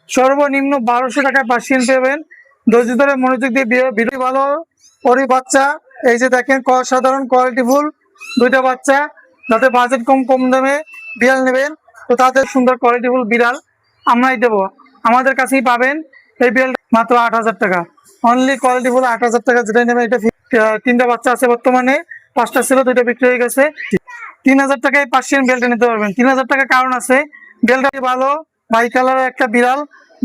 সর্বনিম্ন 1200 টাকায় পার্সিয়ান পাবেন। ধৈর্য ধরে মনোযোগ দিয়ে ভিডিও ভালো ওরই বাচ্চা। এই যে দেখেন সাধারণ কোয়ালিটিফুল দুইটা বাচ্চা, যাতে বাজেট কম দামে বিড়াল নেবেন তো তাদের সুন্দর কোয়ালিটিফুল বিড়াল আমরাই দেবো, আমাদের কাছেই পাবেন। এই বিড়ালটা মাত্র 8000 টাকা, অনলি কোয়ালিটিফুল 8000 টাকা যেটাই নেবেন। এটা তিনটা বাচ্চা আছে বর্তমানে, 5টা ছিল, 2টা বিক্রি হয়ে গেছে। 3000 টাকায় পার্সিয়ান বেলটা নিতে পারবেন। 3000 টাকা কারণ আছে, বেলটা ভালো, বাই কালারের একটা বিড়াল,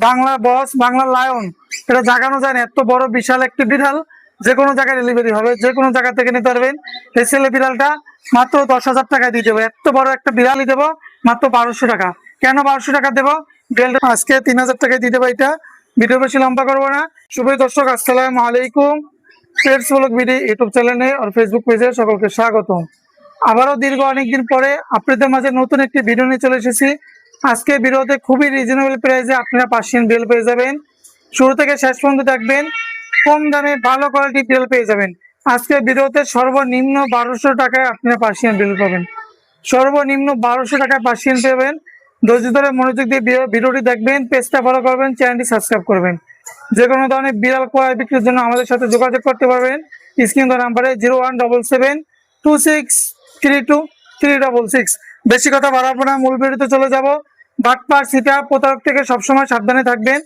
বাংলা বস, বাংলা লায়ন, এটা জাগানো যায় না, এত বড় বিশাল একটা বিড়াল। যে কোনো জায়গায় ডেলিভারি হবে, যে কোনো জায়গা থেকে নিতে পারবেন। এই ছেলে বিড়ালটা মাত্র 10,000 টাকায় দিয়ে দেবো। এত বড় একটা বিড়ালই দেবো মাত্র 1200 টাকা। কেন 1200 টাকা দেবো? বিড়ালটা আজকে 3000 টাকায় দিয়ে দেবো। এটা ভিডিও বেশি লম্বা করবো না। শুভ দর্শক, আসসালামু আলাইকুম। পেটস ব্লগ ভিডিও ইউটিউব চ্যানেলে আর ফেসবুক পেজে সকলকে স্বাগতম। আবারও দীর্ঘ অনেকদিন পরে আপনাদের মাঝে নতুন একটি ভিডিও নিয়ে চলে এসেছি। আজকে ভিডিওতে খুবই রিজনেবল প্রাইসে আপনারা পার্সিয়ান বিড়াল পেয়ে যাবেন। শুরু থেকে শেষ পর্যন্ত দেখবেন, কম দামে ভালো কোয়ালিটি বিড়াল পেয়ে যাবেন। আজকে ভিডিওতে সর্বনিম্ন 1200 টাকায় আপনারা পার্সিয়ান বিড়াল পাবেন। সর্বনিম্ন 1200 টাকায় পার্সিয়ান পাবেন। ধৈর্য ধরে মনোযোগ দিয়ে ভিডিওটি দেখবেন, পেজটা ফলো করবেন, চ্যানেলটি সাবস্ক্রাইব করবেন। যে কোনো ধরনের বিড়াল ক্রয় বিক্রির জন্য আমাদের সাথে যোগাযোগ করতে পারবেন স্ক্রিন নাম্বারে 0177263236। বেশি কথা বাড়াবো না, মূল ভিডিওতে চলে যাব। বাটপার সিটা প্রতারক থেকে সবসময় সাবধানে থাকবেন।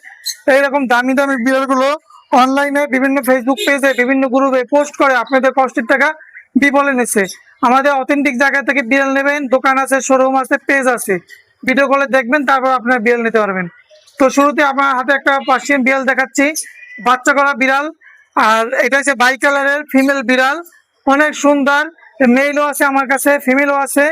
এইরকম দামি দামি বিড়ালগুলো অনলাইনে বিভিন্ন ফেসবুক পেজে বিভিন্ন গ্রুপে পোস্ট করে আপনাদের কষ্টের টাকা বিফলে নিচ্ছে। আমাদের অথেন্টিক জায়গা থেকে বিড়াল নেবেন, দোকান আছে, শোরুম আছে, পেজ আছে, ভিডিও কলে দেখবেন, তারপর আপনার বিড়াল নিতে পারবেন। তো শুরুতে আমার হাতে একটা পার্সিয়ান বিড়াল দেখাচ্ছি, বাচ্চা করা বিড়াল। আর এটা হচ্ছে বাই কালারের ফিমেল বিড়াল, অনেক সুন্দর। মেলও আছে আমার কাছে, ফিমেলও আছে।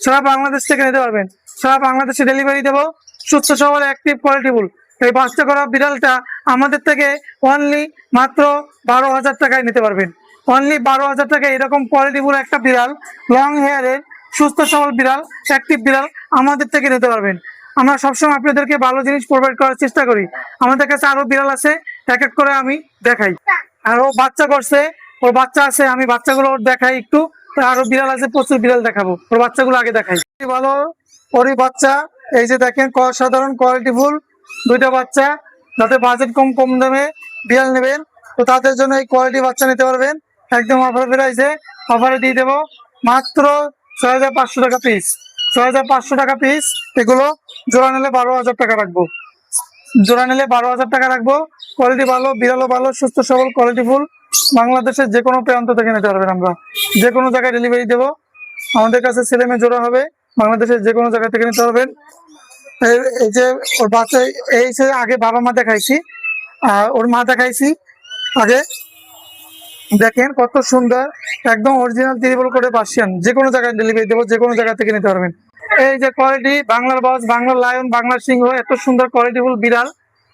সারা বাংলাদেশ থেকে নিতে পারবেন, সারা বাংলাদেশে ডেলিভারি দেবো। সুস্থ সবল অ্যাক্টিভ কোয়ালিটিফুল এই বাচ্চা করা বিড়ালটা আমাদের থেকে অনলি মাত্র 12,000 টাকায় নিতে পারবেন। অনলি 12,000 টাকায় এরকম কোয়ালিটিফুল একটা বিড়াল, লং হেয়ারের সুস্থ সবল বিড়াল, অ্যাক্টিভ বিড়াল আমাদের থেকে নিতে পারবেন। আমরা সবসময় আপনাদেরকে ভালো জিনিস প্রোভাইড করার চেষ্টা করি। আমাদের কাছে আরো বিড়াল আছে, এক এক করে আমি দেখাই। আরো বাচ্চা করছে, ওর বাচ্চা আছে, আমি বাচ্চাগুলো ওর দেখাই একটু। আরো বিড়াল আছে, প্রচুর বিড়াল দেখাবো, ওর বাচ্চাগুলো আগে দেখাই। ভালো ওরই বাচ্চা। এই যে দেখেন সাধারণ কোয়ালিটিফুল দুইটা বাচ্চা, যাতে বাজেট কম দামে বিড়াল নেবেন তো তাদের জন্য এই কোয়ালিটি বাচ্চা নিতে পারবেন। একদম অফার প্রাইসে, অফারে দিয়ে দেবো মাত্র 6,500 টাকা পিস। 6,500 টাকা পিস। এগুলো জোড়া নিলে 12,000 টাকা রাখবো। জোড়া নিলে 12,000 টাকা রাখবো। কোয়ালিটি ভালো, বিড়ালও ভালো, সুস্থ সবল কোয়ালিটিফুল। বাংলাদেশের যে কোনো প্রান্ত থেকে নিতে পারবেন, আমরা যে কোনো জায়গায় ডেলিভারি দেবো। আমাদের কাছে ছেলে মেয়ে জোড়া হবে, বাংলাদেশের যে কোনো জায়গা থেকে নিতে পারবেন। এই যে ওর বাচ্চা, এই যে আগে বাবা মা দেখাইছি, ওর মা দেখাইছি আগে। দেখেন কত সুন্দর, একদম অরিজিনাল ত্রিপল করে পার্সিয়ান। যে কোনো জায়গায় ডেলিভারি দেবো, যে কোনো জায়গা থেকে নিতে পারবেন। এই যে কোয়ালিটি, বাংলার বস, বাংলার লায়ন, বাংলার সিংহ, এত সুন্দর কোয়ালিটিফুল বিড়াল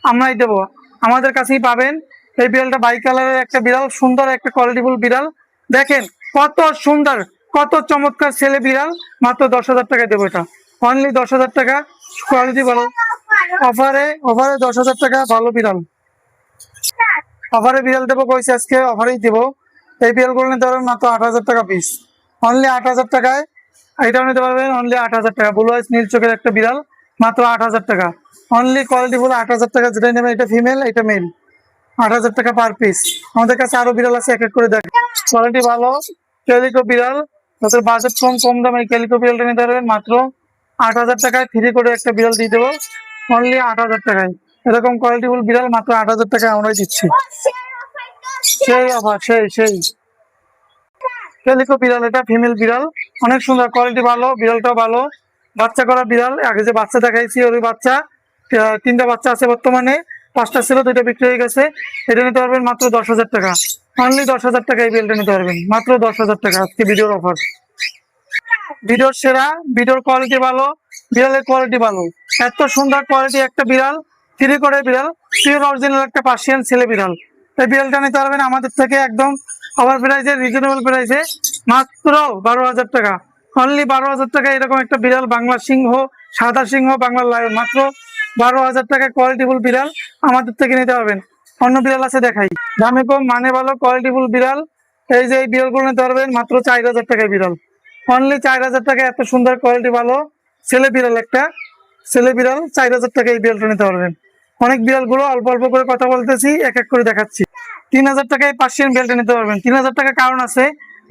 আমরাই দেবো, আমাদের কাছেই পাবেন। এই বিড়ালটা বাই কালারের একটা বিড়াল, সুন্দর একটা কোয়ালিটিফুল বিড়াল। দেখেন কত সুন্দর, কত চমৎকার ছেলে বিড়াল। মাত্র 10,000 টাকায় দেবো এটা, অনলি 10,000 টাকা। কোয়ালিটি ভালো, অফারে 10,000 টাকা ভালো বিড়াল। অফারে বিড়াল দেবো কইছি, আজকে অফারেই দেবো। এই বিড়ালগুলো নিতে পারবেন মাত্র 8,000 টাকা পিস, অনলি 8,000 টাকায়। এটাও নিতে পারবেন অনলি 8,000 টাকা। ব্লু আইস নীল চোখের একটা বিড়াল, মাত্র 8,000 টাকা, অনলি কোয়ালিটিফুল 8,000 টাকা। যেটাই নেবেন, এটা ফিমেল, এটা মেল, 8,000 টাকা পার পিস। আমাদের কাছে আরো বিড়াল আছে, এক এক করে দেখ। কোয়ালিটি ভালো ক্যালিকো বিড়াল, তাদের বাজেট কম দামে এই ক্যালিকো বিড়ালটা নিতে পারবেন মাত্র 8,000 টাকায়। ফ্রি করে একটা বিড়াল দিয়ে দেবো, অনলি 8,000 টাকায়। এরকম কোয়ালিটিফুল বিড়াল মাত্র 8,000 টাকায় আমরাই দিচ্ছি। সেই অফার, সেই ক্যালিকো বিড়াল, এটা ফিমেল বিড়াল, অনেক সুন্দর, কোয়ালিটি ভালো, বিড়ালটাও ভালো। বাচ্চা করা বিড়াল, আগে যে বাচ্চা দেখাইছি ওই বাচ্চা। 3টা বাচ্চা আছে বর্তমানে, 5টা ছিল, 2টা বিক্রি হয়ে গেছে। এটা নিতে পারবেন মাত্র 10,000 টাকা, অনলি 10,000 টাকা। এই বিড়ালটা নিতে পারবেন মাত্র 10,000 টাকা, আজকে ভিডিওর অফার। ভিডিওর সেরা, ভিডিওর কোয়ালিটি ভালো, বিড়ালের কোয়ালিটি ভালো। এত সুন্দর কোয়ালিটি একটা বিড়াল, ফ্রি করে বিড়াল, পিওর অরিজিনাল একটা পার্সিয়ান ছেলে বিড়াল। এই বিড়ালটা নিতে পারবেন আমাদের থেকে একদম অফার প্রাইসে, রিজনেবল প্রাইসে, মাত্র 12,000 টাকা, অনলি 12,000 টাকা। এরকম একটা বিড়াল, বাংলা সিংহ, সাদা সিংহ, বাংলা লায়ন, মাত্র 12,000 টাকায় কোয়ালিটিফুল বিড়াল আমাদের থেকে নিতে পারবেন। অন্য বিড়াল আছে দেখাই, দামে কম মানে ভালো কোয়ালিটিফুল বিড়াল। এই যে এই বিড়ালগুলো নিতে পারবেন মাত্র 4,000 টাকায় বিড়াল, অনলি 4,000 টাকা। এত সুন্দর কোয়ালিটি ভালো ছেলে বিড়াল একটা, ছেলে বিড়াল 4000 টাকা এই বিড়ালটা নিতে পারবেন। অনেক বিড়ালগুলো অল্প অল্প করে কথা বলতেছি, এক এক করে দেখাচ্ছি। 3000 টাকায় পার্সিয়ান বিড়ালটা নিতে পারবেন। 3000 টাকা কারণ আছে,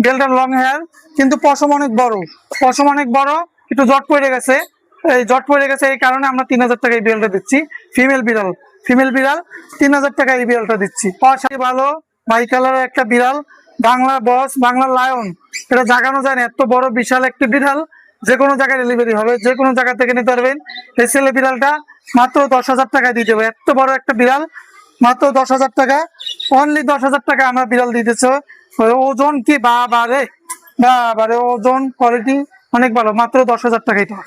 বিড়ালটার লং হেয়ার কিন্তু পশম অনেক বড়, পশম অনেক বড়, একটু জট পড়ে গেছে, এই জট পড়ে গেছে, এই কারণে আমরা 3000 টাকা এই বিড়ালটা দিচ্ছি। ফিমেল বিড়াল, ফিমেল বিড়াল 3000 টাকা এই বিড়ালটা দিচ্ছি। পাশে ভালো বাই কালারের একটা বিড়াল, বাংলা বস, বাংলা লায়ন, এটা জাগানো যায় না, এত বড় বিশাল একটা বিড়াল, যে কোনো জায়গায় ডেলিভারি হবে, যে কোনো জায়গা থেকে নিতে পারবেন। এই ছেলে বিড়ালটা মাত্র 10,000 টাকায় দিয়ে দেবো। এত বড় একটা বিড়াল মাত্র 10,000 টাকা, অনলি 10,000 টাকা আমরা বিড়াল দিতেছে। ওজন কি বাবারে, বাবারে ওজন কোয়ালিটি অনেক ভালো, মাত্র 10,000 টাকাই তো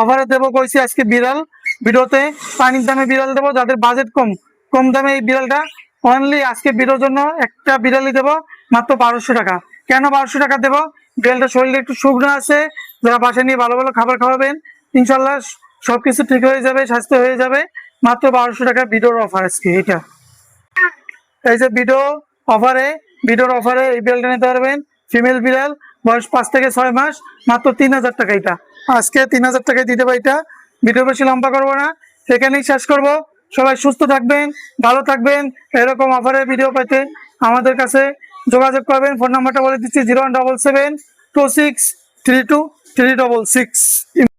অফারে দেবো কইছি আজকে বিড়াল। ভিডিওতে পানির দামে বিড়াল দেবো, যাদের বাজেট কম, কম দামে এই বিড়ালটা অনলি আজকে ভিডিওর জন্য একটা বিড়ালই দেবো মাত্র 1200 টাকা। কেন 1200 টাকা দেবো? বিড়ালটা শরীরে একটু শুকনো আছে, যারা বাসায় নিয়ে ভালো ভালো খাবার খাওয়াবেন, ইনশাল্লাহ সবকিছু ঠিক হয়ে যাবে, স্বাস্থ্য হয়ে যাবে। মাত্র 1200 টাকা ভিডিওর অফার আজকে এটা। এই যে ভিডিওর অফারে এই বিড়ালটা নিতে পারবেন। ফিমেল বিড়াল, বয়স 5 থেকে 6 মাস, মাত্র 3000 টাকা এটা। আজকে 3000 টাকায় দিতে পারি এটা। ভিডিও বেশি লম্বা করবো না, এখানেই শেষ করব। সবাই সুস্থ থাকবেন, ভালো থাকবেন। এরকম অফারের ভিডিও পেতে আমাদের কাছে যোগাযোগ করবেন। ফোন নাম্বারটা বলে দিচ্ছি 0177263236।